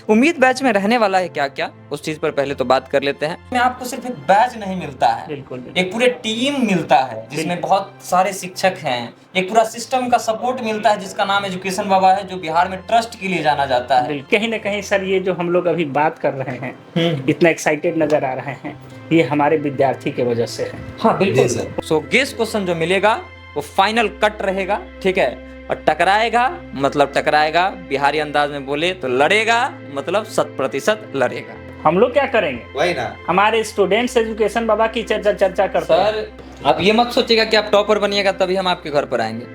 उम्मीद बैच में रहने वाला है क्या क्या, उस चीज पर पहले तो बात कर लेते हैं। में आपको सिर्फ एक बैच नहीं मिलता है, बिल्कुल एक पूरे टीम मिलता है जिसमें बहुत सारे शिक्षक हैं, एक पूरा सिस्टम का सपोर्ट मिलता है जिसका नाम एजुकेशन बाबा है, जो बिहार में ट्रस्ट के लिए जाना जाता है। कहीं ना कहीं सर ये जो हम लोग अभी बात कर रहे हैं, इतना एक्साइटेड नजर आ रहे हैं, ये हमारे विद्यार्थी के वजह से है। हाँ बिल्कुल सर। सो गेस क्वेश्चन जो मिलेगा वो फाइनल कट रहेगा, ठीक है, और टकराएगा मतलब टकराएगा, बिहारी अंदाज में बोले तो लड़ेगा मतलब 100% लड़ेगा। हम लोग क्या करेंगे, वही ना, हमारे स्टूडेंट्स एजुकेशन बाबा की चर्चा करते हैं। सर आप ये मत सोचिएगा कि आप टॉपर बनिएगा तभी हम आपके घर पर आएंगे।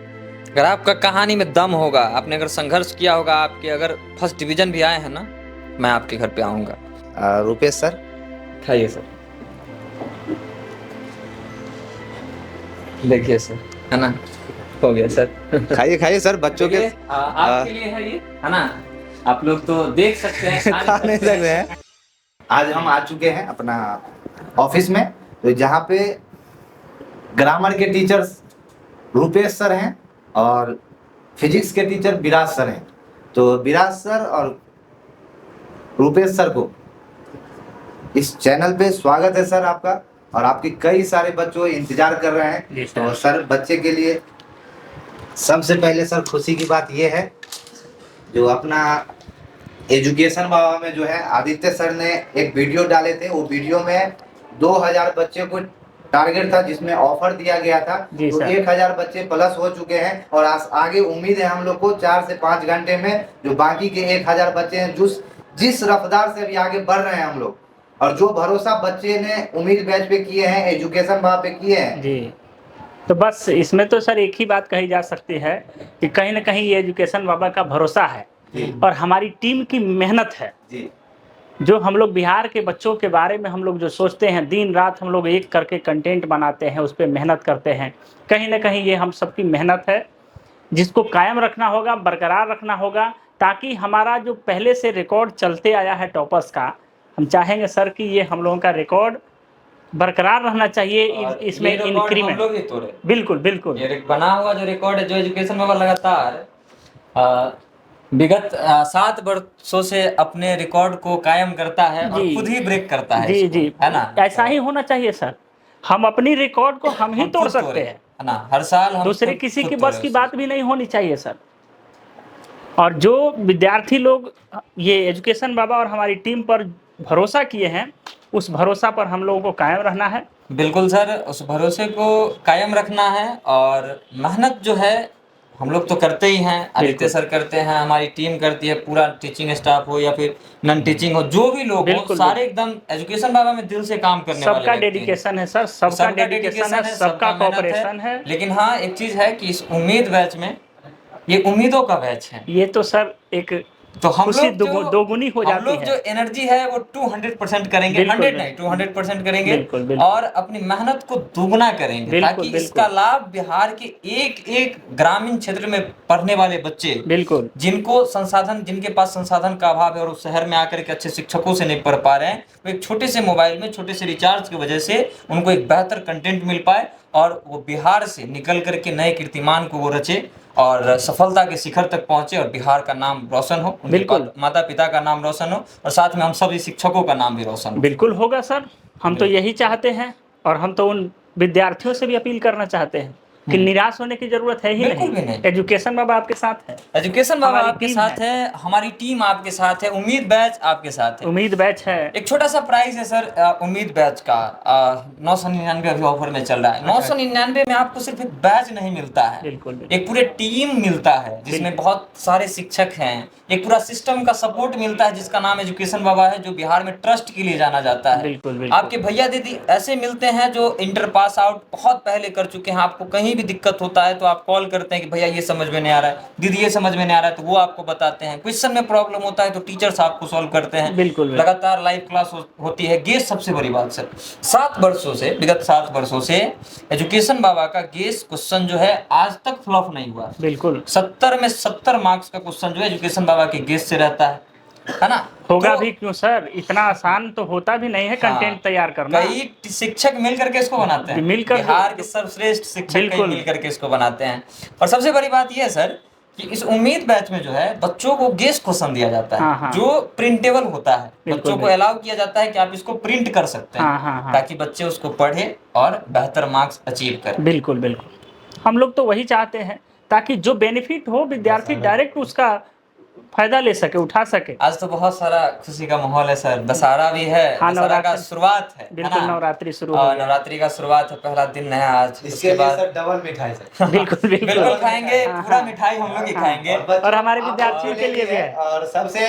अगर आपका कहानी में दम होगा, आपने अगर संघर्ष किया होगा, आपके अगर फर्स्ट डिवीजन भी आए हैं ना, मैं आपके घर पे आऊंगा। रुपेश सर खाइए सर, देखिए सर, है ना, हो गया सर। खाइए खाइए सर, बच्चों के आपके लिए है ये, है ना, आप लोग तो देख सकते हैं, खा नहीं सकते हैं। आज हम आ चुके हैं अपना ऑफिस में, तो जहाँ पे ग्रामर के टीचर्स रुपेश सर हैं और फिजिक्स के टीचर विराज सर हैं। तो विराज सर और रुपेश सर को इस चैनल पे स्वागत है सर आपका, और आपके कई सारे बच्चों इंतजार कर रहे हैं। तो सर बच्चे के लिए सबसे पहले सर खुशी की बात ये है, जो अपना एजुकेशन बाबा में जो है आदित्य सर ने एक वीडियो डाले थे, वो वीडियो में 2000 बच्चे को टारगेट था जिसमें ऑफर दिया गया था। तो 1000 बच्चे प्लस हो चुके हैं, और आगे उम्मीद है हम लोग को 4 से 5 घंटे में जो बाकी के 1000 बच्चे हैं, जिस रफ्तार से अभी आगे बढ़ रहे हैं हम लोग, और जो भरोसा बच्चे ने उम्मीद बैच पे किए हैं, एजुकेशन बाबा पे किए हैं जी, तो बस इसमें तो सर एक ही बात कही जा सकती है कि कहीं ना कहीं ये एजुकेशन बाबा का भरोसा है और हमारी टीम की मेहनत है जी। जो हम लोग बिहार के बच्चों के बारे में हम लोग जो सोचते हैं, दिन रात हम लोग एक करके कंटेंट बनाते हैं, उस पर मेहनत करते हैं। कहीं ना कहीं ये हम सबकी मेहनत है जिसको कायम रखना होगा, बरकरार रखना होगा, ताकि हमारा जो पहले से रिकॉर्ड चलते आया है टॉपर्स का, हम चाहेंगे सर कि ये हम लोगों का रिकॉर्ड बरकरार रहना चाहिए। इसमें इंक्रीमेंट बिल्कुल बिल्कुल ये बना हुआ जो रिकॉर्ड है, जो एजुकेशन बाबा लगातार विगत 7 वर्षों से अपने रिकॉर्ड को कायम करता है और खुद ही ब्रेक करता है। जी जी, है ना, ऐसा ही होना चाहिए सर। हम अपनी रिकॉर्ड को हम ही तोड़ सकते हैं, है ना, हर साल हम दूसरे किसी की बस की बात भी नहीं होनी चाहिए सर। और जो विद्यार्थी लोग ये एजुकेशन बाबा और हमारी टीम पर भरोसा किए हैं, उस भरोसा पर हम लोगों को कायम रहना है। बिल्कुल सर, उस भरोसे को कायम रखना है, और मेहनत जो है हम लोग तो करते ही हैं, आदित्य सर करते हैं, हमारी टीम करती है, पूरा टीचिंग स्टाफ हो या फिर नॉन टीचिंग हो, जो भी लोग हो, सारे एकदम एजुकेशन बाबा में दिल से काम करने वाले। सबका डेडिकेशन है सर, सबका डेडिकेशन है, सबका कोऑपरेशन है। लेकिन हाँ, एक चीज है कि इस उम्मीद बैच में ये उम्मीदों का बैच है, ये तो सर एक तो हम लोग दोगुनी हो जाती है। हम लोग जो एनर्जी है वो 200% करेंगे, 100 नहीं 200% करेंगे, और अपनी मेहनत को दुगना करेंगे, ताकि इसका लाभ बिहार के एक एक ग्रामीण क्षेत्र में पढ़ने वाले बच्चे, बिल्कुल, जिनको संसाधन, जिनके पास संसाधन का अभाव है और उस शहर में आकर के अच्छे शिक्षकों से नहीं पढ़ पा रहे हैं, वो एक छोटे से मोबाइल में छोटे से रिचार्ज की वजह से उनको एक बेहतर कंटेंट मिल पाए, और वो बिहार से निकल करके नए कीर्तिमान को वो रचे और सफलता के शिखर तक पहुंचे, और बिहार का नाम रोशन हो, उनके माता पिता का नाम रोशन हो, और साथ में हम सभी शिक्षकों का नाम भी रोशन हो। बिल्कुल होगा सर, हम तो यही चाहते हैं, और हम तो उन विद्यार्थियों से भी अपील करना चाहते हैं कि निराश होने की जरूरत है ही नहीं। एजुकेशन बाबा आपके साथ है, एजुकेशन बाबा आपके साथ है, हमारी टीम आपके साथ है, उम्मीद बैच आपके साथ है। उम्मीद बैच है, एक छोटा सा प्राइस है सर उम्मीद बैच का, 999 अभी ऑफर में चल रहा है। 999 में आपको सिर्फ एक बैच नहीं मिलता है, बिल्कुल, एक पूरे टीम मिलता है जिसमें बहुत सारे शिक्षक हैं, एक पूरा सिस्टम का सपोर्ट मिलता है जिसका नाम एजुकेशन बाबा है, जो बिहार में ट्रस्ट के लिए जाना जाता है। बिल्कुल, आपके भैया दीदी ऐसे मिलते हैं जो इंटर पास आउट बहुत पहले कर चुके हैं, आपको कहीं भी दिक्कत होता है तो आप कॉल करते हैं कि भैया ये समझ में नहीं आ रहा है, दीदी ये समझ में नहीं आ रहा है, तो वो आपको बताते हैं। क्वेश्चन में प्रॉब्लम होता है तो टीचर्स आपको सॉल्व करते हैं। बिल्कुल, लगातार लाइव क्लास होती है। गेस सबसे बड़ी बात सर, 7 वर्षों से, विगत 7 वर्षों से एजुकेशन बाबा का गेस क्वेश्चन जो है आज तक फ्लॉप नहीं हुआ। बिल्कुल, 70 में 70 मार्क्स का क्वेश्चन जो है एजुकेशन बाबा के गेस से रहता है ना। होगा भी क्यों सर, इतना आसान तो होता भी नहीं है कंटेंट तैयार करना। कई शिक्षक मिल करके इसको बनाते हैं, मिलकर बिहार के सर्वश्रेष्ठ शिक्षक मिल करके इसको बनाते हैं। और सबसे बड़ी बात यह है सर कि इस उम्मीद बैच में जो है बच्चों को गेस क्वेश्चन दिया जाता है, हाँ, हाँ। जो प्रिंटेबल होता है। बिल्कुल, बच्चों को बिल्कुल। अलाउ किया जाता है कि आप इसको प्रिंट कर सकते हैं, हाँ, हाँ, हाँ। ताकि बच्चे उसको पढ़े और बेहतर मार्क्स अचीव करें। बिल्कुल, बिल्कुल। हम लोग तो वही चाहते हैं, ताकि जो बेनिफिट हो विद्यार्थी डायरेक्ट उसका फ़ायदा ले सके, उठा सके। आज तो बहुत सारा खुशी का माहौल है सर, दशहरा भी है, हाँ, दशहरा का नवरात्र शुरुआत है बिल्कुल, ना? नवरात्रि शुरू हो और गया। नवरात्रि का शुरुआत है, पहला दिन है आज। इसके उसके लिए बाद सर डबल मिठाई सर। बिल्कुल, बिल्कुल। बिल्कुल खाएंगे, हाँ, पूरा हाँ। मिठाई हम लोग ही हाँ। खाएंगे। और हमारे आप विद्यार्थियों लोगों के लिए भी है। और सबसे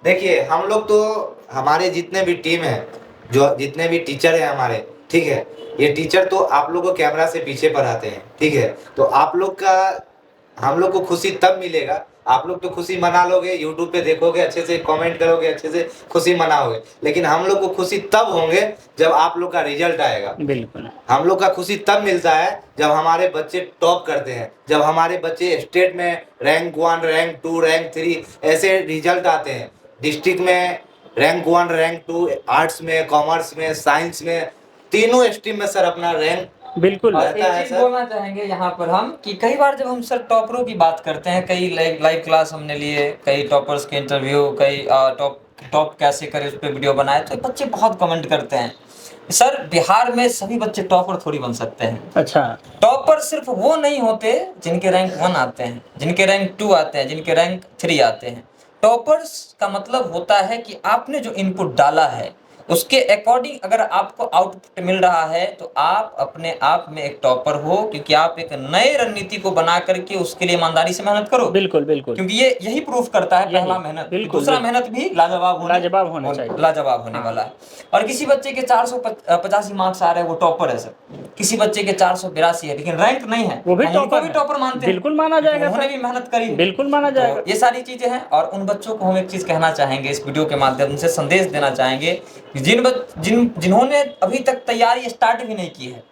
देखिए, हम लोग तो हमारे जितने भी टीम है, जो जितने भी टीचर है हमारे, ठीक है, ये टीचर तो आप लोग को कैमरा से पीछे पढ़ाते हैं, ठीक है, तो आप लोग का हम लोग को खुशी तब मिलेगा, आप लोग तो खुशी मना लोगे, यूट्यूब पे देखोगे, अच्छे से कमेंट करोगे, अच्छे से खुशी मनाओगे, लेकिन हम लोग को खुशी तब होंगे जब आप लोग का रिजल्ट आएगा। बिल्कुल। हम लोग का खुशी तब मिलता है जब हमारे बच्चे टॉप करते हैं, जब हमारे बच्चे स्टेट में रैंक 1, रैंक 2, रैंक 3 ऐसे रिजल्ट आते हैं, डिस्ट्रिक्ट में रैंक 1, रैंक 2, आर्ट्स में, कॉमर्स में, साइंस में, तीनों स्ट्रीम में सर अपना रैंक बिल्कुल। और रहता एक है चीज सर। बोलना चाहेंगे यहाँ पर हम कि कई बार जब हम सर टॉपरों की बात करते हैं, कई लाइव क्लास हमने लिए, कई टॉपर्स के इंटरव्यू, कई टॉप कैसे करें उस पर वीडियो बनाए, तो बच्चे बहुत कमेंट करते हैं सर बिहार में सभी बच्चे टॉपर थोड़ी बन सकते हैं। अच्छा। टॉपर सिर्फ वो नहीं होते जिनके रैंक 1 आते हैं, जिनके रैंक 2 आते हैं, जिनके रैंक 3 आते हैं। टॉपर्स का मतलब होता है कि आपने जो इनपुट डाला है उसके अकॉर्डिंग अगर आपको आउटपुट मिल रहा है तो आप अपने आप में एक टॉपर हो, क्योंकि आप एक नए रणनीति को बना करके उसके लिए ईमानदारी से मेहनत करो। बिल्कुल, बिल्कुल। क्योंकि ये यही प्रूफ करता है यही, पहला मेहनत कि बिल्कुल, दूसरा बिल्कुल। मेहनत भी लाजवाब होना चाहिए। लाजवाब होने हाँ। वाला है। और किसी बच्चे के 485 मार्क्स आ रहे हैं, वो टॉपर है सर। किसी बच्चे के 482 है लेकिन रैंक नहीं है, वो भी हम उनको टॉपर भी है। टॉपर मानते हैं, बिल्कुल माना क्योंकि जाएगा उन्होंने सर। भी मेहनत करी है। बिल्कुल माना जाएगा। तो ये सारी चीजें हैं, और उन बच्चों को हम एक चीज कहना चाहेंगे, इस वीडियो के माध्यम से संदेश देना चाहेंगे कि जिन्होंने अभी तक तैयारी स्टार्ट भी नहीं की है,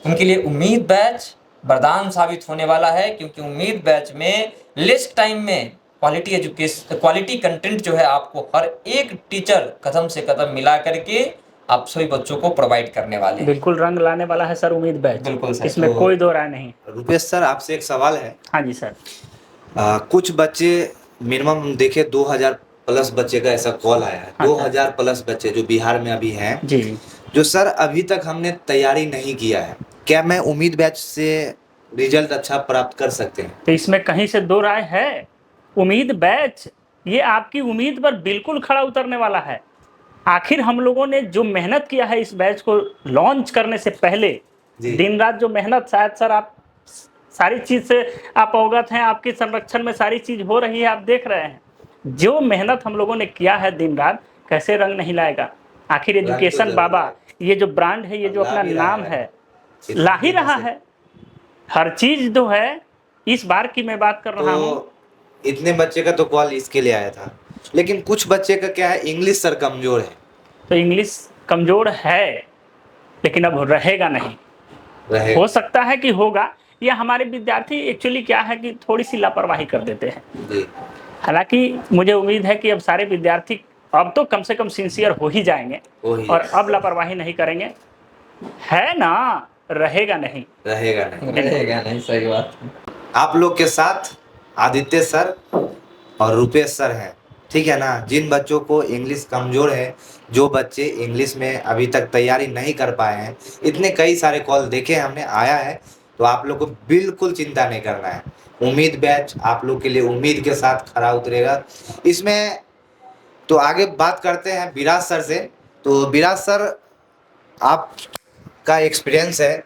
उनके लिए उम्मीद बैच वरदान साबित होने वाला है। क्योंकि उम्मीद बैच में लेस टाइम में क्वालिटी कंटेंट जो है आपको हर एक टीचर कदम से कदम मिला करके आप सभी बच्चों को प्रोवाइड करने वाले हैं। बिल्कुल रंग लाने वाला है सर उम्मीद बैच। बिल्कुल सर। इसमें तो कोई दो राय नहीं। रुपेश सर, आपसे एक सवाल है। हाँ जी सर। कुछ बच्चे मिनिमम देखे 2000 प्लस बच्चे का ऐसा कॉल आया है, अच्छा। 2000 प्लस बच्चे जो बिहार में अभी हैं, जी। जो सर अभी तक हमने तैयारी नहीं किया है, क्या मैं उम्मीद बैच से रिजल्ट अच्छा प्राप्त कर सकते हैं? तो इसमें कहीं से दो राय है। उम्मीद बैच ये आपकी उम्मीद पर बिल्कुल खड़ा उतरने वाला है। आखिर हम लोगों ने जो मेहनत किया है इस बैच को लॉन्च करने से पहले, जी। दिन रात जो मेहनत, शायद सर आप सारी चीज़ से आप अवगत हैं, आपके संरक्षण में सारी चीज़ हो रही है, आप देख रहे हैं जो मेहनत हम लोगों ने किया है दिन रात, कैसे रंग नहीं लाएगा। आखिर रंग तो एजुकेशन जरूर बाबा लाएगा। ये जो ब्रांड है, ये जो ला अपना भी रहा नाम है। है, ला ही रहा है। हर चीज़ जो है, इस बार की मैं बात कर रहा हूँ। तो इतने बच्चे का तो कॉल इसके लिए आया था, लेकिन कुछ बच्चे का क्या है, इंग्लिश सर कमजोर है। तो इंग्लिश कमजोर है, लेकिन अब रहेगा नहीं। रहेगा। हो सकता है कि होगा, या हमारे विद्यार्थी एक्चुअली क्या है कि थोड़ी सी लापरवाही कर देते हैं। जी। हालांकि मुझे उम्मीद है कि अब सारे विद्यार्थी अब तो कम से कम सिंसियर हो ही जाएंगे और अब लापरवाही नहीं करेंगे, है ना? रहेगा नहीं। रहेगा नहीं। रहेगा नहीं, सही बात। आप लोग के साथ आदित्य सर और रुपेश सर हैं, ठीक है ना? जिन बच्चों को इंग्लिश कमजोर है, जो बच्चे इंग्लिश में अभी तक तैयारी नहीं कर पाए हैं, इतने कई सारे कॉल देखे हमने आया है, तो आप लोग को बिल्कुल चिंता नहीं करना है। उम्मीद बैच आप लोग के लिए उम्मीद के साथ खरा उतरेगा। इसमें तो आगे बात करते हैं विराज सर से। तो विराज सर, आपका एक्सपीरियंस है,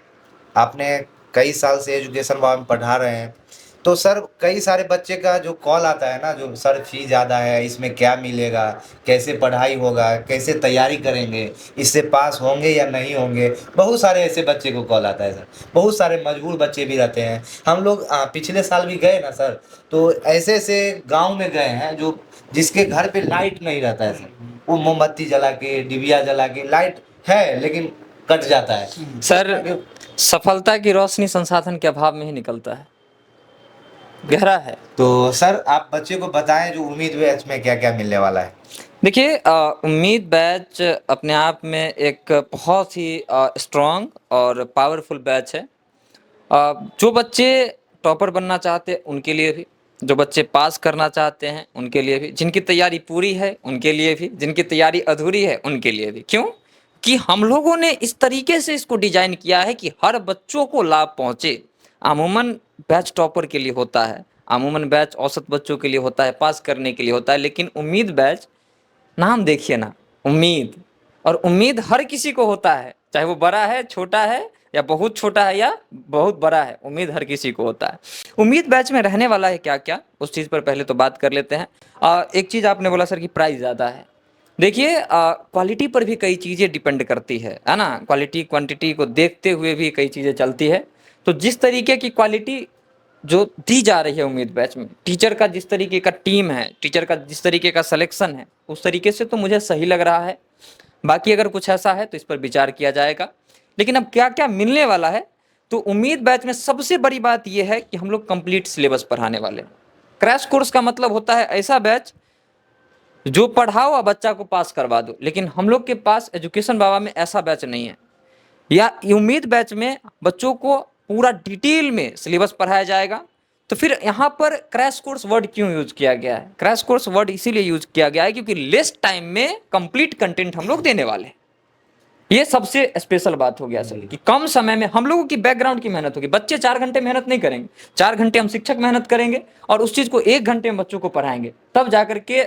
आपने कई साल से एजुकेशन में पढ़ा रहे हैं, तो सर कई सारे बच्चे का जो कॉल आता है ना, जो सर फी ज़्यादा है, इसमें क्या मिलेगा, कैसे पढ़ाई होगा, कैसे तैयारी करेंगे, इससे पास होंगे या नहीं होंगे, बहुत सारे ऐसे बच्चे को कॉल आता है सर। बहुत सारे मजबूर बच्चे भी रहते हैं। हम लोग पिछले साल भी गए ना सर, तो ऐसे ऐसे गांव में गए हैं जो जिसके घर पे लाइट नहीं रहता है सर, वो मोमबत्ती जला के, डिबिया जला के, लाइट है लेकिन कट जाता है सर सफलता की रोशनी संसाधन के अभाव में ही निकलता है, गहरा है। तो सर आप बच्चे को बताएं जो उम्मीद बैच में क्या क्या मिलने वाला है। देखिए, उम्मीद बैच अपने आप में एक बहुत ही स्ट्रॉन्ग और पावरफुल बैच है। जो बच्चे टॉपर बनना चाहते हैं उनके लिए भी, जो बच्चे पास करना चाहते हैं उनके लिए भी, जिनकी तैयारी पूरी है उनके लिए भी, जिनकी तैयारी अधूरी है उनके लिए भी। क्यों? कि हम लोगों ने इस तरीके से इसको डिजाइन किया है कि हर बच्चों को लाभ पहुंचे। अमूमन बैच टॉपर के लिए होता है, अमूमन बैच औसत बच्चों के लिए होता है, पास करने के लिए होता है, लेकिन उम्मीद बैच, नाम देखिए ना, उम्मीद, और उम्मीद हर किसी को होता है, चाहे वो बड़ा है, छोटा है, या बहुत छोटा है या बहुत बड़ा है, उम्मीद हर किसी को होता है। उम्मीद बैच में रहने वाला है क्या क्या, उस चीज़ पर पहले तो बात कर लेते हैं। एक चीज़ आपने बोला सर कि प्राइस ज़्यादा है। देखिए क्वालिटी पर भी कई चीज़ें डिपेंड करती है ना, क्वालिटी क्वांटिटी को देखते हुए भी कई चीज़ें चलती है। तो जिस तरीके की क्वालिटी जो दी जा रही है उम्मीद बैच में, टीचर का जिस तरीके का टीम है, टीचर का जिस तरीके का सिलेक्शन है, उस तरीके से तो मुझे सही लग रहा है। बाकी अगर कुछ ऐसा है तो इस पर विचार किया जाएगा। लेकिन अब क्या क्या मिलने वाला है, तो उम्मीद बैच में सबसे बड़ी बात यह है कि हम लोग कंप्लीट सिलेबस पढ़ाने वाले हैं। क्रैश कोर्स का मतलब होता है ऐसा बैच जो पढ़ाओ और बच्चा को पास करवा दो, लेकिन हम लोग के पास एजुकेशन बाबा में ऐसा बैच नहीं है। या उम्मीद बैच में बच्चों को पूरा डिटेल में सिलेबस पढ़ाया जाएगा। तो फिर यहाँ पर क्रैश कोर्स वर्ड क्यों यूज किया गया है? क्रैश कोर्स वर्ड इसीलिए यूज किया गया है क्योंकि लेस टाइम में कंप्लीट कंटेंट हम लोग देने वाले हैं। ये सबसे स्पेशल बात हो गया सर, कि कम समय में हम लोगों की बैकग्राउंड की मेहनत होगी। बच्चे 4 घंटे मेहनत नहीं करेंगे, 4 घंटे हम शिक्षक मेहनत करेंगे और उस चीज को 1 घंटे में बच्चों को पढ़ाएंगे, तब जाकर के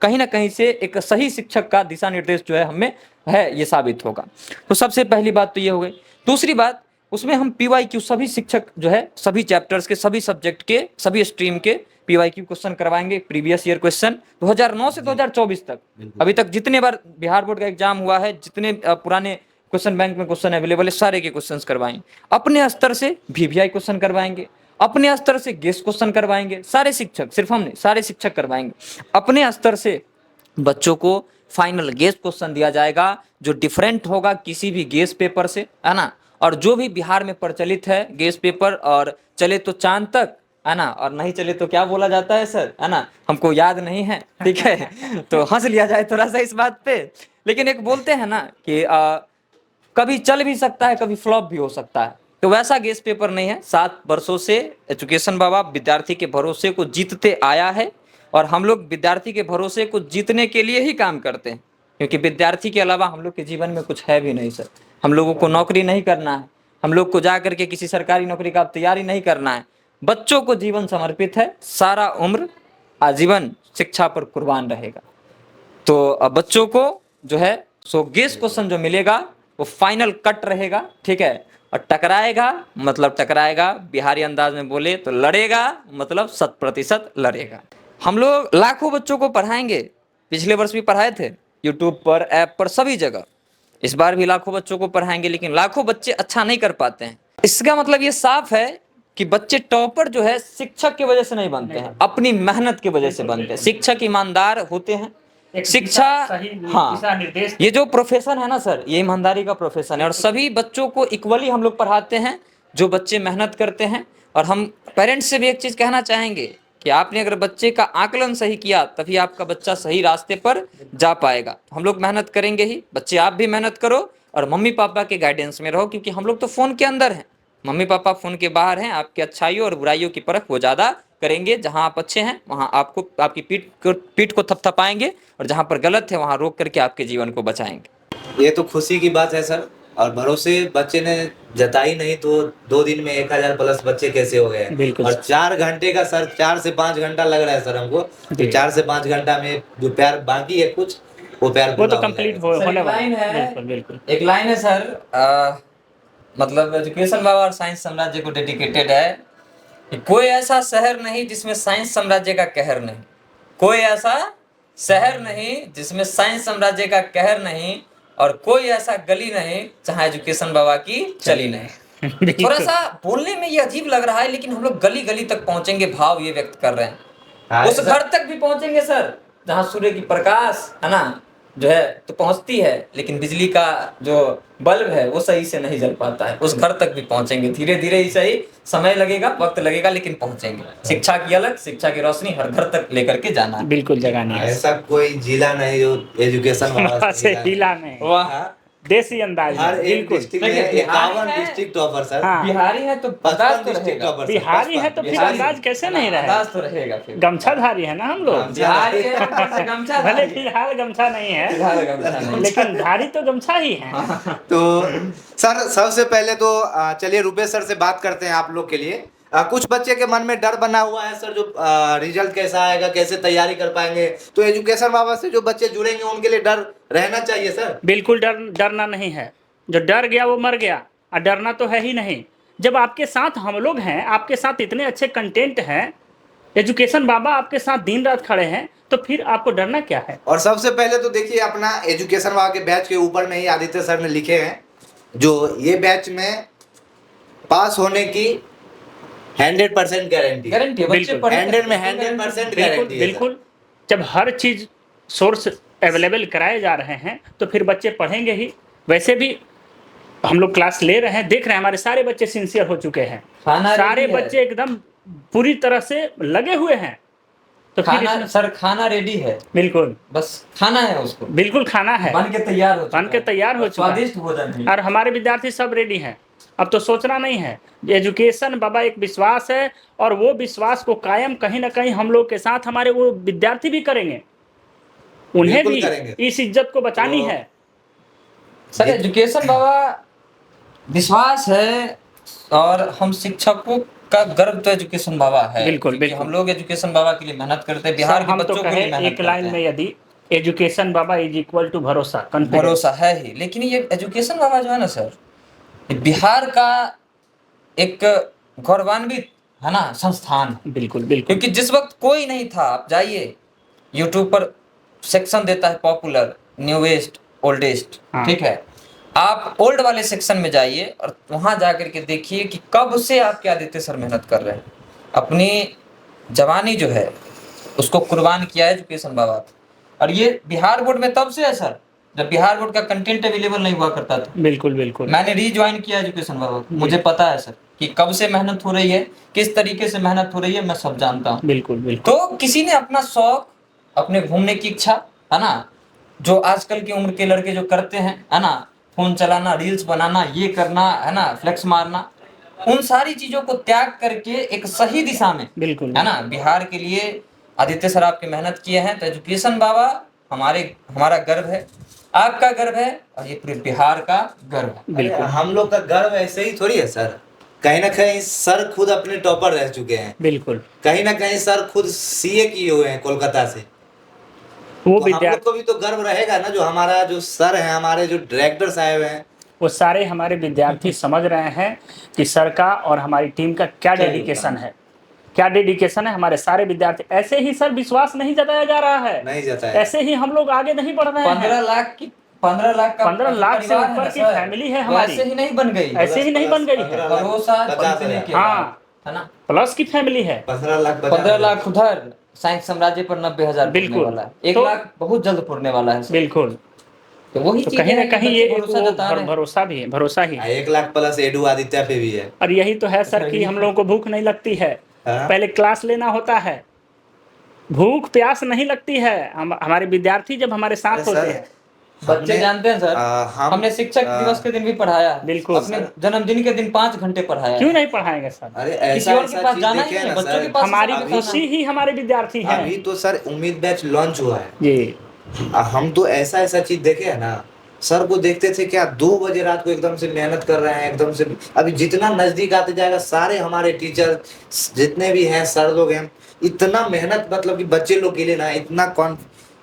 कहीं ना कहीं से एक सही शिक्षक का दिशा निर्देश जो है हमें है, ये साबित होगा। तो सबसे पहली बात तो ये हो गई। दूसरी बात, उसमें हम PYQ सभी शिक्षक जो है सभी चैप्टर्स के, सभी सब्जेक्ट के, सभी स्ट्रीम के PYQ क्वेश्चन करवाएंगे, प्रीवियस ईयर क्वेश्चन 2009 से 2024 तक। अभी तक जितने बार बिहार बोर्ड का एग्जाम हुआ है, जितने पुराने क्वेश्चन बैंक में क्वेश्चन अवेलेबल है, सारे के क्वेश्चन करवाएंगे। अपने स्तर से VVI क्वेश्चन करवाएंगे, अपने स्तर से गेस क्वेश्चन करवाएंगे, सारे शिक्षक, सिर्फ हम नहीं, सारे शिक्षक करवाएंगे। अपने स्तर से बच्चों को फाइनल गेस क्वेश्चन दिया जाएगा जो डिफरेंट होगा किसी भी गेस पेपर से, है ना। और जो भी बिहार में प्रचलित है गेस पेपर, और चले तो चांद तक, है ना, और नहीं चले तो क्या बोला जाता है सर, है ना, हमको याद नहीं है, ठीक है। तो हंस लिया जाए थोड़ा सा इस बात पे। लेकिन एक बोलते हैं ना कि कभी चल भी सकता है, कभी फ्लॉप भी हो सकता है। तो वैसा गेस पेपर नहीं है। 7 वर्षों से एजुकेशन बाबा विद्यार्थी के भरोसे को जीतते आया है, और हम लोग विद्यार्थी के भरोसे को जीतने के लिए ही काम करते हैं, क्योंकि विद्यार्थी के अलावा हम लोग के जीवन में कुछ है भी नहीं सर। हम लोगों को नौकरी नहीं करना है, हम लोग को जा करके किसी सरकारी नौकरी का तैयारी नहीं करना है। बच्चों को जीवन समर्पित है, सारा उम्र आजीवन शिक्षा पर कुर्बान रहेगा। तो अब बच्चों को जो है सो गेस क्वेश्चन जो मिलेगा वो फाइनल कट रहेगा, ठीक है। और टकराएगा मतलब टकराएगा, बिहारी अंदाज में बोले तो लड़ेगा मतलब 100% लड़ेगा। हम लोग लाखों बच्चों को पढ़ाएंगे, पिछले वर्ष भी पढ़ाए थे, यूट्यूब पर, ऐप पर, सभी जगह। इस बार भी लाखों बच्चों को पढ़ाएंगे, लेकिन लाखों बच्चे अच्छा नहीं कर पाते हैं। इसका मतलब ये साफ है कि बच्चे टॉपर जो है शिक्षक की वजह से नहीं बनते हैं, अपनी मेहनत की वजह से बनते हैं। शिक्षक ईमानदार होते हैं, शिक्षा, हाँ, ये जो प्रोफेशन है ना सर, ये ईमानदारी का प्रोफेशन है। और सभी बच्चों को इक्वली हम लोग पढ़ाते हैं जो बच्चे मेहनत करते हैं। और हम पेरेंट्स से भी एक चीज कहना चाहेंगे कि आपने अगर बच्चे का आकलन सही किया तभी आपका बच्चा सही रास्ते पर जा पाएगा। हम लोग मेहनत करेंगे ही, बच्चे आप भी मेहनत करो और मम्मी पापा के गाइडेंस में रहो, क्योंकि हम लोग तो फोन के अंदर हैं, मम्मी पापा फोन के बाहर हैं। आपकी अच्छाइयों और बुराइयों की परख वो ज़्यादा करेंगे। जहां आप अच्छे हैं वहां आपको आपकी पीठ को थपथपाएंगे, और जहां पर गलत है वहां रोक करके आपके जीवन को बचाएंगे। ये तो खुशी की बात है सर, और भरोसे बच्चे ने जताई नहीं तो 2 दिन में 1000 प्लस बच्चे कैसे हो गए। बिल्कुल। और 4 घंटे का सर, 4 से 5 घंटा लग रहा है सर हमको। तो 4 से 5 घंटा में जो प्यार बाकी है कुछ, वो प्यार वो तो कंप्लीट होने वाला लाइन है। बिल्कुल बिल्कुल। एक लाइन है सर, मतलब एजुकेशन बाबा और साइंस साम्राज्य को डेडिकेटेड है कि कोई ऐसा शहर नहीं जिसमें साइंस साम्राज्य का कहर नहीं, कोई ऐसा शहर नहीं जिसमें साइंस साम्राज्य का कहर नहीं, और कोई ऐसा गली नहीं जहां एजुकेशन बाबा की चली नहीं। थोड़ा सा बोलने में ये अजीब लग रहा है, लेकिन हम लोग गली गली तक पहुंचेंगे, भाव ये व्यक्त कर रहे हैं। उस घर तक भी पहुंचेंगे सर जहां सूर्य की प्रकाश, है ना, जो है तो पहुंचती है, लेकिन बिजली का जो बल्ब है वो सही से नहीं जल पाता है। उस घर तक भी पहुंचेंगे, धीरे धीरे ही सही, समय लगेगा, वक्त लगेगा, लेकिन पहुंचेंगे। शिक्षा की अलग, शिक्षा की रोशनी हर घर तक लेकर के जाना है। बिल्कुल जगह नहीं है, ऐसा कोई जिला नहीं जो एजुकेशन वाला से हिला नहीं। वाह, देसी अंदाज हर में, एक बिल्कुल। डिस्ट्रिक्ट देखिए, में बिहारी 51 है। District topper sir. हाँ। बिहारी है तो 55 अंदाज तो डिस्ट्रिक्ट रहेगा। टॉपर सर, बिहारी है तो 55। फिर बिहारी- अंदाज कैसे है नहीं ना, रहेगा? अंदाज तो रहेगा फिर। गमछाधारी है ना हम लोग। बिहारी है ऊपर से गमछा भले धारी है। फिलहाल गमछा नहीं है, फिलहाल गमछा नहीं। लेकिन धारी तो गमछा ही है। तो सर सबसे पहले तो चलिए रुपेश सर से बात करते हैं आप लोग के लिए। कुछ बच्चे के मन में डर बना हुआ है सर, जो रिजल्ट कैसा आएगा, कैसे तैयारी कर पाएंगे, तो एजुकेशन बाबा से जो बच्चे जुड़ेंगे उनके लिए डर रहना चाहिए सर। बिल्कुल डरना नहीं है। जो डर गया वो मर गया, और डरना तो है ही नहीं। जब आपके साथ हम लोग हैं, आपके साथ इतने अच्छे कंटेंट हैं, एजुकेशन बाबा आपके साथ दिन रात खड़े हैं, तो फिर आपको डरना क्या है? और सबसे पहले तो देखिए अपना एजुकेशन बाबा के बैच के ऊपर में ही आदित्य सर ने लिखे हैं, जो ये बैच में पास होने की 100% गारंटी। गारंटी है, बच्चे बिल्कुल। पढ़ेंगे। 100 में 100% बिल्कुल गारंटी है सर। बिल्कुल। जब हर चीज सोर्स अवेलेबल कराए जा रहे हैं तो फिर बच्चे पढ़ेंगे ही। वैसे भी हम लोग क्लास ले रहे हैं, देख रहे हैं, हमारे सारे बच्चे सिंसियर हो चुके हैं, खाना सारे रेडी है। बच्चे एकदम पूरी तरह से लगे हुए हैं। तो फिर खाना इसमें सर, खाना रेडी है, बिल्कुल बस खाना है उसको, बिल्कुल खाना है, बन के तैयार हो चुका बन के है। तैयार हो चुका है। स्वादिष्ट भोजन है। और हमारे विद्यार्थी सब रेडी हैं। अब तो सोचना नहीं है। एजुकेशन बाबा एक विश्वास है, और वो विश्वास को कायम कहीं ना कहीं हम लोग के साथ हमारे वो विद्यार्थी भी करेंगे। उन्हें बिल्कुल भी करेंगे। इस इज्जत को बचानी तो- है। सर एजुकेशन बाबा विश्वास है, और हम शिक्षकों का गर्व तो एजुकेशन बाबा है। बिल्कुल, क्योंकि बिल्कुल। हम लोग एजुकेशन बाबा के लिए मेहनत करते हैं, बिहार सर, के हम तो बच्चों के कहें लिए मेहनत एक लाइन करते में, हैं। यदि एजुकेशन बाबा इज इक्वल टू भरोसा, कॉन्फिडेंस। भरोसा है ही, लेकिन ये एजुकेशन बाबा जो है ना सर, ये बिहार का एक गौरवान्वित है ना संस्थान है। बिल्कुल बिल्कुल क्योंकि जिस वक्त कोई नहीं था, आप जाइए यूट्यूब पर सेक्शन देता है पॉपुलर, न्यूएस्ट, ओल्डेस्ट, हाँ। ठीक है, आप ओल्ड वाले सेक्शन में जाइए और वहां जाकर के देखिए कि कब से आपके आदित्य सर मेहनत कर रहे हैं, अपनी जवानी जो है उसको कुर्बान किया है एजुकेशन बाबा पे। और ये बिहार बोर्ड में तब से है सर, जब बिहार बोर्ड का कंटेंट अवेलेबल नहीं हुआ करता था। बिल्कुल बिल्कुल मैंने रीज्वाइन किया एजुकेशन बाबा को, मुझे पता है सर कि कब से मेहनत हो रही है, किस तरीके से मेहनत हो रही है, मैं सब जानता हूँ। बिल्कुल बिल्कुल तो किसी ने अपना शौक, अपने घूमने की इच्छा, है ना, जो आजकल की उम्र के लड़के जो करते हैं, है ना, फोन चलाना, रील्स बनाना, ये करना, है ना, फ्लेक्स मारना, उन सारी चीजों को त्याग करके एक सही दिशा में, बिल्कुल है ना, बिहार के लिए आदित्य सर आपके मेहनत किए हैं। तो एजुकेशन बाबा हमारा गर्व है, आपका गर्व है, और ये पूरे बिहार का गर्व है। बिल्कुल हम लोग का गर्व ऐसे ही थोड़ी है सर, कहीं ना कहीं सर खुद अपने टॉपर रह चुके हैं, बिल्कुल। कहीं ना कहीं सर खुद सीए किए हुए हैं कोलकाता से। वो तो हम लोग विद्यार्थी, को भी तो गर्व रहेगा ना, जो हमारा जो सर है, हमारे जो डायरेक्टर साहब हैं, वो सारे हमारे विद्यार्थी समझ रहे हैं कि सर का और हमारी टीम का क्या डेडिकेशन है, क्या डेडिकेशन है। हमारे सारे विद्यार्थी, ऐसे ही सर विश्वास नहीं जताया जा रहा है, नहीं जाता है। ऐसे ही हम लोग आगे नहीं बढ़ रहे हैं। 15 लाख का 15 लाख से परिवार है ऊपर ना की सर, फैमिली है वो हमारी। ऐसे ही नहीं बन गई, ऐसे ही नहीं बन गई है। भरोसा 50 बनने के हाँ। बाद, है ना, प्लस की फैमिली है। 15 लाख 15 लाख उधर, साइंस साम्राज्य पर 90,000 पुरने बिल्कुल। वाला है, 1 तो- लाख बहुत जल्द पुरने वाला है सर। बिल्कुल। तो वही तो चीजें कहीं ना हैं कि कहीं बच्चे ये एक भरोसा वो जता रहे हैं। भरोसा भी है, भरोसा ही है। 1 लाख प्लस एडू आदित्य पे भी है। और यही तो है सर कि हम लोगों को भूख नहीं लगती है, हाँ? पहले क्लास लेना होता है, भूख प्यास नहीं लगती है। हमारे विद्यार्थी जब हमारे साथ अरे होते सर, हैं। बच्चे हमने- जानते हैं सर, हमने शिक्षक दिवस के दिन भी पढ़ाया, बिल्कुल अपने जन्मदिन के दिन 5 घंटे पढ़ाया। क्यों नहीं पढ़ाएंगे सर? अरे किसी ऐसा और के पास जाना ही नहीं है, बच्चों के पास हमारी ही जाना है। खुशी ही हमारे विद्यार्थी हैं। अभी तो सर उम्मीद बैच लॉन्च हुआ है, जी हम तो ऐसा चीज देखे है ना, सर को देखते थे क्या 2 बजे रात को एकदम से मेहनत कर रहे हैं, एकदम से। अभी जितना नजदीक आते जाएगा, सारे हमारे टीचर जितने भी हैं, सर लोग हैं, इतना मेहनत, मतलब कि बच्चे लोग के लिए ना, इतना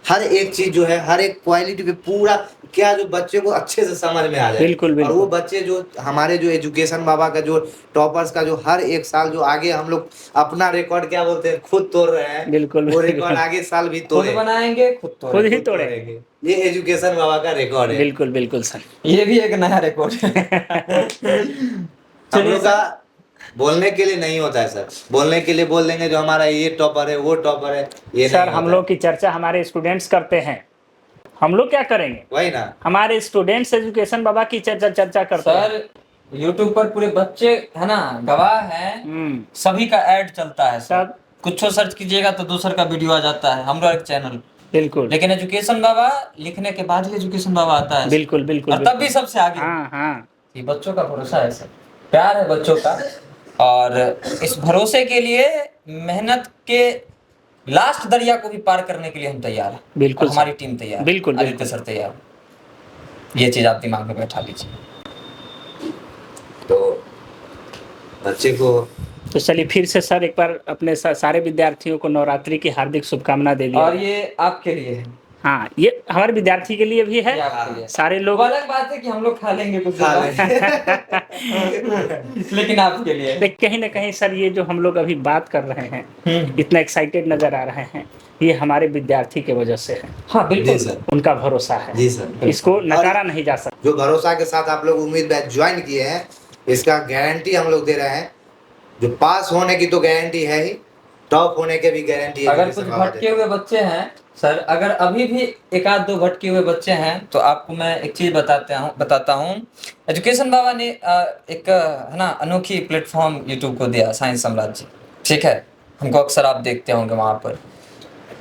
हर एक चीज जो है, हर एक क्वालिटी पे पूरा क्या, जो बच्चे को अच्छे से समझ में आ जाए। बिल्कुल, बिल्कुल। और वो बच्चे जो हमारे जो एजुकेशन बाबा का जो टॉपर्स का जो हर एक साल जो आगे हम लोग अपना रिकॉर्ड क्या बोलते हैं, खुद तोड़ रहे हैं। बिल्कुल, वो बिल्कुल। रिकॉर्ड आगे साल भी खुद तोड़े, बनाएंगे, खुद खुद तोड़ेंगे। ही तोड़ेंगे। ये एजुकेशन बाबा का रिकॉर्ड है। बिल्कुल बिल्कुल सर। ये भी एक नया रिकॉर्ड है। हम लोग का बोलने के लिए नहीं होता है सर, बोलने के लिए बोल देंगे जो हमारा ये टॉपर है, वो टॉपर है, ये सर नहीं हम होता लोग की चर्चा हमारे स्टूडेंट्स करते हैं, हम लोग क्या करेंगे? है। वही ना, हमारे स्टूडेंट्स एजुकेशन बाबा की चर्चा करते हैं। सर यूट्यूब पर पूरे बच्चे, है ना, गवाह हैं, सभी का ऐड चलता है सर। सब कुछ सर्च कीजिएगा तो दूसर का वीडियो आ जाता है, हमारा एक चैनल बिल्कुल लेकिन एजुकेशन बाबा लिखने के बाद ही एजुकेशन बाबा आता है, बिल्कुल बिल्कुल और तब भी सबसे आगे। हाँ हाँ ये बच्चों का भरोसा है सर, प्यार है बच्चों का, और इस भरोसे के लिए मेहनत के लास्ट दरिया को भी पार करने के लिए हम तैयार हैं, बिल्कुल और हमारी सर। टीम तैयार है, बिल्कुल, आदित्य बिल्कुल। सर तैयार है। ये चीज आप दिमाग में बैठा लीजिए। तो बच्चे को तो चलिए फिर से सर एक बार अपने सारे विद्यार्थियों को नवरात्रि की हार्दिक शुभकामना दे दिया और जाए। ये आपके लिए है, हाँ, ये हमारे विद्यार्थी के लिए भी है, ये आपके लिए। सारे वो लोग अलग बात है कि हम लोग खा लेंगे कुछ खा ज़्यादा। लेकिन आपके लिए है। लेकिन कहीं ना कहीं सर ये जो हम लोग अभी बात कर रहे हैं, इतना एक्साइटेड नजर आ रहे हैं, ये हमारे विद्यार्थी के वजह से है, हाँ बिल्कुल जी सर, उनका भरोसा है, जी सर। इसको नकारा नहीं जा सकता। जो भरोसा के साथ आप लोग उम्मीद बैच ज्वाइन किए हैं, इसका गारंटी हम लोग दे रहे हैं। जो पास होने की तो गारंटी है ही, टॉप होने के भी गारंटी है। अगर कुछ भटके हुए बच्चे हैं सर, अगर अभी भी एक आध दो भटके हुए बच्चे हैं, तो आपको मैं एक चीज बताता हूँ। एजुकेशन बाबा ने एक है ना अनोखी प्लेटफॉर्म यूट्यूब को दिया, साइंस साम्राज्य, ठीक है। हमको अक्सर आप देखते होंगे वहाँ पर।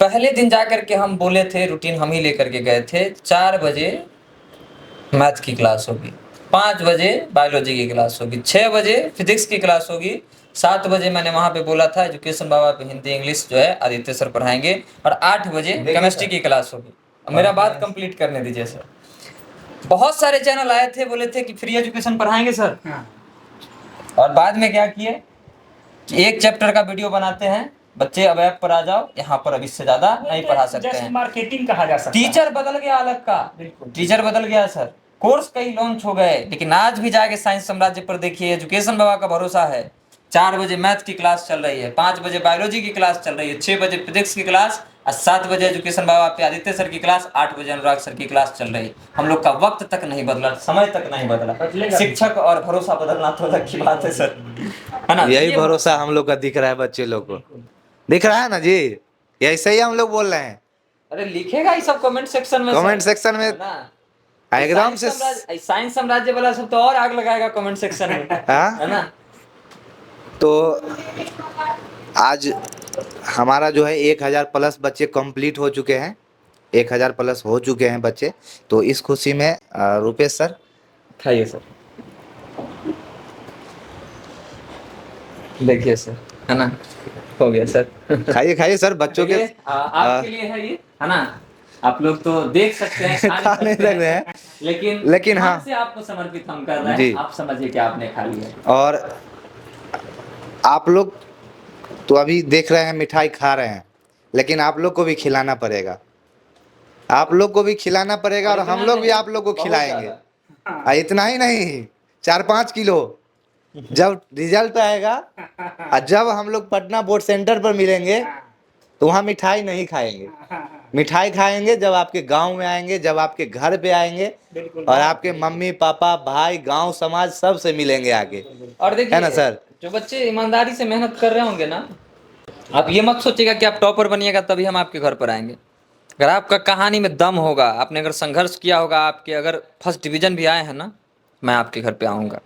पहले दिन जा कर के हम बोले थे, रूटीन हम ही लेकर के गए थे, 4 बजे मैथ की क्लास होगी, 5 बजे बायोलॉजी की क्लास होगी, 6 बजे फिजिक्स की क्लास होगी, 7 बजे मैंने वहाँ पे बोला था एजुकेशन बाबा पे हिंदी इंग्लिश जो है आदित्य सर पढ़ाएंगे, और 8 बजे केमिस्ट्री की क्लास होगी। अब मेरा बात कंप्लीट करने दीजिए सर। बहुत सारे चैनल आए थे, बोले थे कि फ्री एजुकेशन पढ़ाएंगे सर, और बाद में क्या किए कि एक चैप्टर का वीडियो बनाते हैं, बच्चे अब ऐप पर आ जाओ, यहाँ पर अब इससे ज्यादा नहीं पढ़ा सकते हैं। मार्केटिंग कहा जा सकता है। टीचर बदल गया अलग का, टीचर बदल गया सर, कोर्स कई लॉन्च हो गए, लेकिन आज भी जाके साइंस साम्राज्य पर देखिए, एजुकेशन बाबा का भरोसा है। 4 बजे मैथ की क्लास चल रही है, 5 बजे बायोलॉजी की क्लास चल रही है, 6 बजे फिजिक्स की क्लास, और 7 बजे एजुकेशन बाबा पे आदित्य सर की क्लास, 8 बजे अनुराग सर की क्लास चल रही है। हम लोग का वक्त तक नहीं बदला, समय तक नहीं बदला, शिक्षक और भरोसा बदलना तो अलग की बात है सर, है ना। यही भरोसा हम लोग का दिख रहा है, बच्चे लोग को दिख रहा है ना जी, ऐसे ही हम लोग बोल रहे हैं। अरे लिखेगा ही सब कमेंट सेक्शन में, कमेंट सेक्शन में एकदम से साइंस साम्राज्य वाला सब तो और आग लगाएगा कमेंट सेक्शन में, है ना। तो आज हमारा जो है 1000 प्लस बच्चे कंप्लीट हो चुके हैं, 1000 प्लस हो चुके हैं बच्चे। तो इस खुशी में रुपेश सर खाइए सर, देखिए सर, है ना, हो गया सर। खाइए खाइए सर, बच्चों के आपके लिए है ये, है ना। आप लोग तो देख सकते हैं, खा नहीं सकते हैं, लेकिन हाँ से आपको समर्पित हम कर रहे जी। हैं, आप समझिए कि आपने खा लिया। और आप लोग तो अभी देख रहे हैं, मिठाई खा रहे हैं, लेकिन आप लोग को भी खिलाना पड़ेगा, आप लोग को भी खिलाना पड़ेगा, और हम लोग भी आप लोग को खिलाएंगे। इतना ही नहीं, 4-5 किलो जब रिजल्ट आएगा, और जब हम लोग पटना बोर्ड सेंटर पर मिलेंगे, तो वहाँ मिठाई नहीं खाएंगे, मिठाई खाएंगे जब आपके गांव में आएंगे, जब आपके घर पे आएंगे, और आपके मम्मी पापा भाई गांव समाज सब से मिलेंगे आगे। और देखिए, है ना सर, जो बच्चे ईमानदारी से मेहनत कर रहे होंगे ना, आप ये मत सोचिएगा कि आप टॉपर बनिएगा तभी हम आपके घर पर आएंगे। अगर आपका कहानी में दम होगा, आपने अगर संघर्ष किया होगा, आपके अगर फर्स्ट डिवीजन भी आए हैं ना, मैं आपके घर पे आऊँगा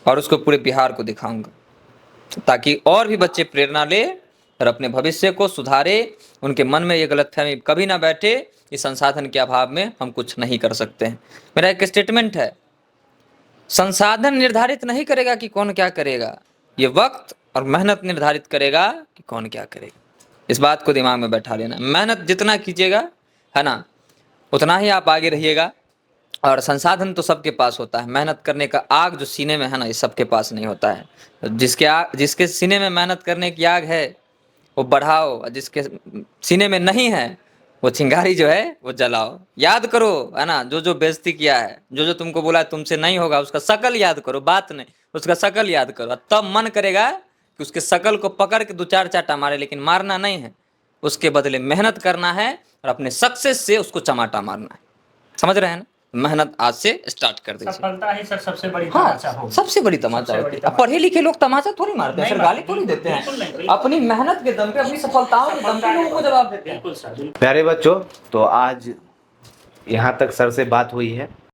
और उसको पूरे बिहार को दिखाऊंगा, ताकि और भी बच्चे प्रेरणा ले और अपने भविष्य को सुधारे, उनके मन में ये गलतफहमी कभी ना बैठे कि संसाधन के अभाव में हम कुछ नहीं कर सकते हैं। मेरा एक स्टेटमेंट है, संसाधन निर्धारित नहीं करेगा कि कौन क्या करेगा, ये वक्त और मेहनत निर्धारित करेगा कि कौन क्या करेगा। इस बात को दिमाग में बैठा लेना, मेहनत जितना कीजिएगा, है ना, उतना ही आप आगे रहिएगा। और संसाधन तो सबके पास होता है, मेहनत करने का आग जो सीने में है ना, ये सबके पास नहीं होता है। जिसके सीने में मेहनत करने की आग है वो बढ़ाओ, और जिसके सीने में नहीं है वो चिंगारी जो है वो जलाओ। याद करो, है ना, जो जो बेइज्जती किया है, जो जो तुमको बोला तुमसे नहीं होगा, उसका शकल याद करो, बात नहीं, उसका शकल याद करो, तब मन करेगा कि उसके शकल को पकड़ के 2-4 चाटा मारे, लेकिन मारना नहीं है, उसके बदले मेहनत करना है और अपने सक्सेस से उसको चमाटा मारना है। समझ रहे हैं ना, मेहनत आज से स्टार्ट कर दीजिए। सफलता ही सर सबसे बड़ी हाँ, तमाचा होगी, सबसे बड़ी तमाचा होती है। पढ़े लिखे लोग तमाचा थोड़ी मारते हैं सर, गाली थोड़ी देते हैं, अपनी मेहनत के दम पे, अपनी सफलताओं के दम पे लोगों को जवाब देते हैं। बिल्कुल सर। प्यारे बच्चों, तो आज यहाँ तक सर से बात हुई है।